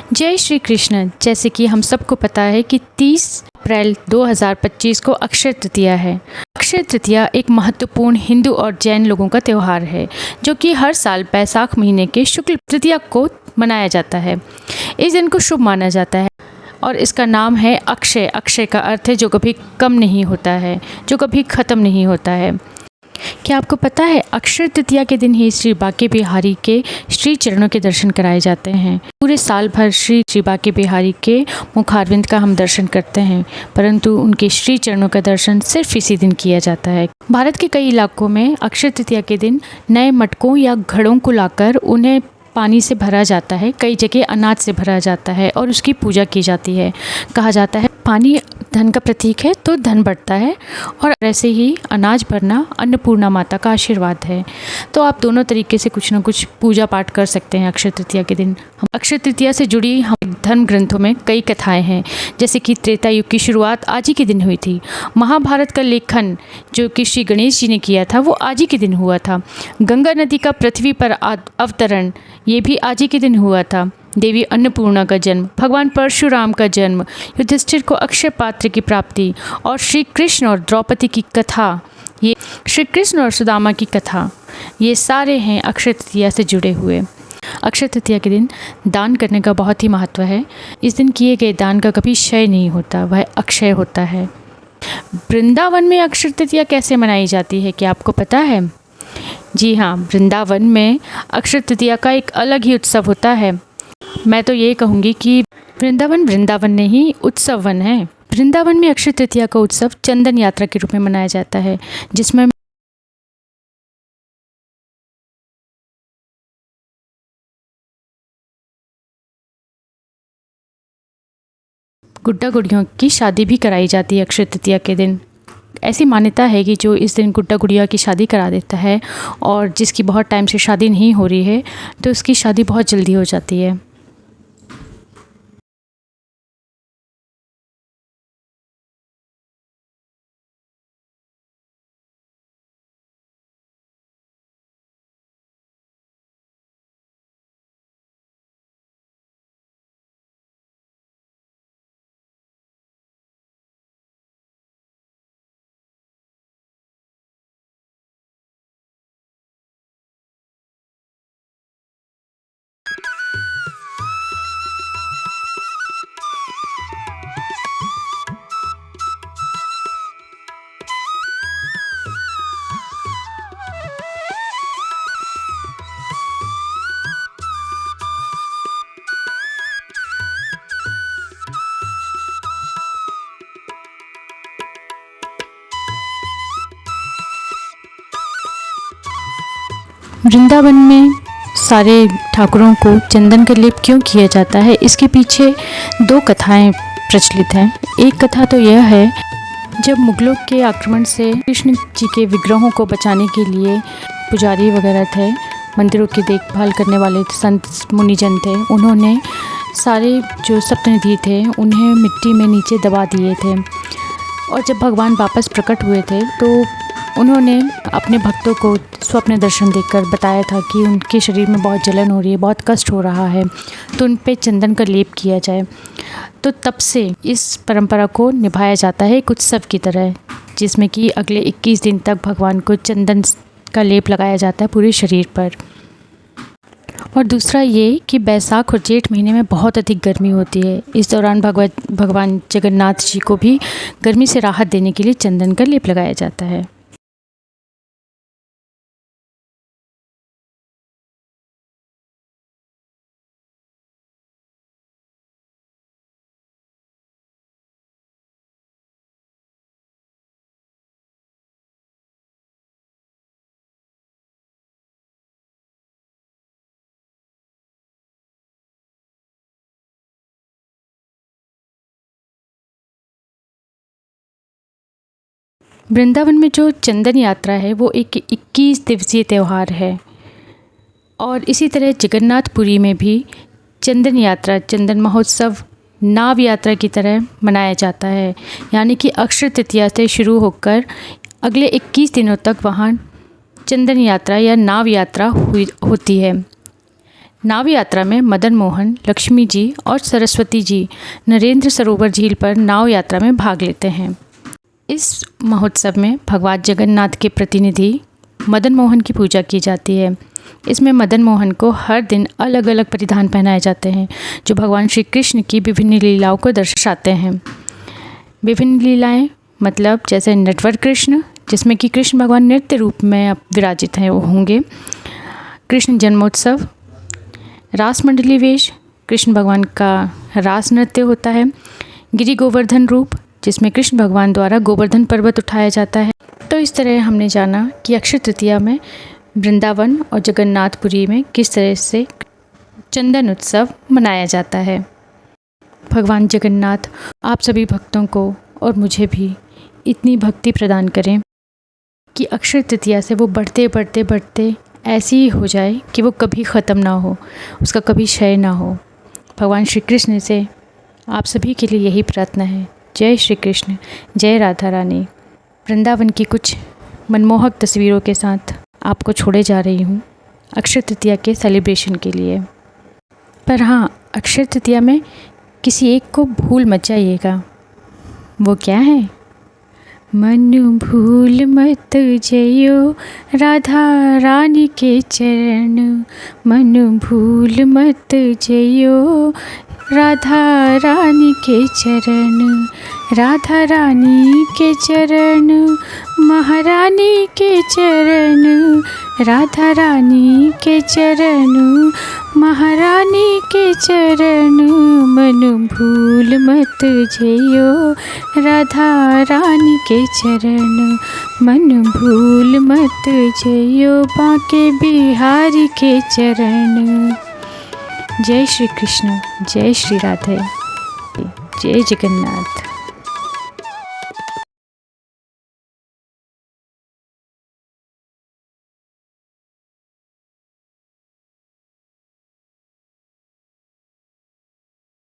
जय श्री कृष्ण। जैसे कि हम सबको पता है कि 30 अप्रैल 2025 को अक्षय तृतीया है। अक्षय तृतीया एक महत्वपूर्ण हिंदू और जैन लोगों का त्यौहार है जो कि हर साल बैसाख महीने के शुक्ल तृतीया को मनाया जाता है। इस दिन को शुभ माना जाता है और इसका नाम है अक्षय। अक्षय का अर्थ है जो कभी कम नहीं होता है, जो कभी ख़त्म नहीं होता है। क्या आपको पता है अक्षय तृतीया के दिन ही श्री बांके बिहारी के श्री चरणों के दर्शन कराए जाते हैं। पूरे साल भर श्री बांके बिहारी के मुखारविंद का हम दर्शन करते हैं, परंतु उनके श्री चरणों का दर्शन सिर्फ इसी दिन किया जाता है। भारत के कई इलाकों में अक्षय तृतीया के दिन नए मटकों या घड़ों को लाकर उन्हें पानी से भरा जाता है। कई जगह अनाज से भरा जाता है और उसकी पूजा की जाती है। कहा जाता है पानी धन का प्रतीक है तो धन बढ़ता है, और ऐसे ही अनाज भरना अन्नपूर्णा माता का आशीर्वाद है। तो आप दोनों तरीके से कुछ ना कुछ पूजा पाठ कर सकते हैं अक्षय तृतीया के दिन। अक्षय तृतीया से जुड़ी हम धर्म ग्रंथों में कई कथाएं हैं, जैसे कि त्रेता युग की शुरुआत आज ही के दिन हुई थी। महाभारत का लेखन जो कि श्री गणेश जी ने किया था वो आज ही के दिन हुआ था। गंगा नदी का पृथ्वी पर अवतरण ये भी आज ही के दिन हुआ था। देवी अन्नपूर्णा का जन्म, भगवान परशुराम का जन्म, युधिष्ठिर को अक्षय पात्र की प्राप्ति और श्री कृष्ण और द्रौपदी की कथा, ये श्री कृष्ण और सुदामा की कथा, ये सारे हैं अक्षय तृतीया से जुड़े हुए। अक्षय तृतीया के दिन दान करने का बहुत ही महत्व है। इस दिन किए गए दान का कभी क्षय नहीं होता, वह अक्षय होता है। वृंदावन में अक्षय तृतीया कैसे मनाई जाती है, क्या आपको पता है? जी हाँ, वृंदावन में अक्षय तृतीया का एक अलग ही उत्सव होता है। मैं तो ये कहूँगी कि वृंदावन नहीं उत्सव वन है। वृंदावन में अक्षय तृतीया का उत्सव चंदन यात्रा के रूप में मनाया जाता है, जिसमें गुड्डा गुड़ियों की शादी भी कराई जाती है अक्षय तृतीया के दिन। ऐसी मान्यता है कि जो इस दिन गुड्डा गुड़िया की शादी करा देता है और जिसकी बहुत टाइम से शादी नहीं हो रही है तो उसकी शादी बहुत जल्दी हो जाती है। वृंदावन में सारे ठाकुरों को चंदन का लेप क्यों किया जाता है, इसके पीछे दो कथाएं प्रचलित हैं। एक कथा तो यह है, जब मुगलों के आक्रमण से कृष्ण जी के विग्रहों को बचाने के लिए पुजारी वगैरह थे, मंदिरों की देखभाल करने वाले संत मुनिजन थे, उन्होंने सारे जो सप्तनिधि थे उन्हें मिट्टी में नीचे दबा दिए थे। और जब भगवान वापस प्रकट हुए थे तो उन्होंने अपने भक्तों को स्वप्न दर्शन देखकर बताया था कि उनके शरीर में बहुत जलन हो रही है, बहुत कष्ट हो रहा है, तो उन पे चंदन का लेप किया जाए। तो तब से इस परंपरा को निभाया जाता है एक उत्सव की तरह, जिसमें कि अगले 21 दिन तक भगवान को चंदन का लेप लगाया जाता है पूरे शरीर पर। और दूसरा ये कि बैसाख और जेठ महीने में बहुत अधिक गर्मी होती है। इस दौरान भगवान जगन्नाथ जी को भी गर्मी से राहत देने के लिए चंदन का लेप लगाया जाता है। वृंदावन में जो चंदन यात्रा है वो एक 21 दिवसीय त्यौहार है। और इसी तरह जगन्नाथपुरी में भी चंदन यात्रा, चंदन महोत्सव नाव यात्रा की तरह मनाया जाता है। यानी कि अक्षय तृतीया से शुरू होकर अगले 21 दिनों तक वहाँ चंदन यात्रा या नाव यात्रा होती है। नाव यात्रा में मदन मोहन, लक्ष्मी जी और सरस्वती जी नरेंद्र सरोवर झील पर नाव यात्रा में भाग लेते हैं। इस महोत्सव में भगवान जगन्नाथ के प्रतिनिधि मदन मोहन की पूजा की जाती है। इसमें मदन मोहन को हर दिन अलग अलग परिधान पहनाए जाते हैं जो भगवान श्री कृष्ण की विभिन्न लीलाओं को दर्शाते हैं। विभिन्न लीलाएं मतलब जैसे नटवर कृष्ण, जिसमें कि कृष्ण भगवान नृत्य रूप में अब विराजित हैं वो होंगे। कृष्ण जन्मोत्सव, रास मंडली वेश, कृष्ण भगवान का रास नृत्य होता है। गिरि गोवर्धन रूप, जिसमें कृष्ण भगवान द्वारा गोवर्धन पर्वत उठाया जाता है। तो इस तरह हमने जाना कि अक्षय तृतीया में वृंदावन और जगन्नाथपुरी में किस तरह से चंदन उत्सव मनाया जाता है। भगवान जगन्नाथ आप सभी भक्तों को और मुझे भी इतनी भक्ति प्रदान करें कि अक्षय तृतीया से वो बढ़ते बढ़ते बढ़ते ऐसी ही हो जाए कि वो कभी ख़त्म ना हो, उसका कभी क्षय ना हो। भगवान श्री कृष्ण से आप सभी के लिए यही प्रार्थना है। जय श्री कृष्ण, जय राधा रानी। वृंदावन की कुछ मनमोहक तस्वीरों के साथ आपको छोड़े जा रही हूँ अक्षय तृतीया के सेलिब्रेशन के लिए। पर हाँ, अक्षय तृतीया में किसी एक को भूल मत जाइएगा। वो क्या है? मन भूल मत जइयो राधा रानी के चरण, मन भूल मत जइयो राधा रानी के चरण, राधा रानी के चरण, महारानी के चरण, राधा रानी के चरण, महारानी के चरण, मन भूल मत जइयो राधा रानी के चरण, मन भूल मत जइयो बांके बिहारी के चरण। जय श्री कृष्ण, जय श्री राधे, जय जगन्नाथ।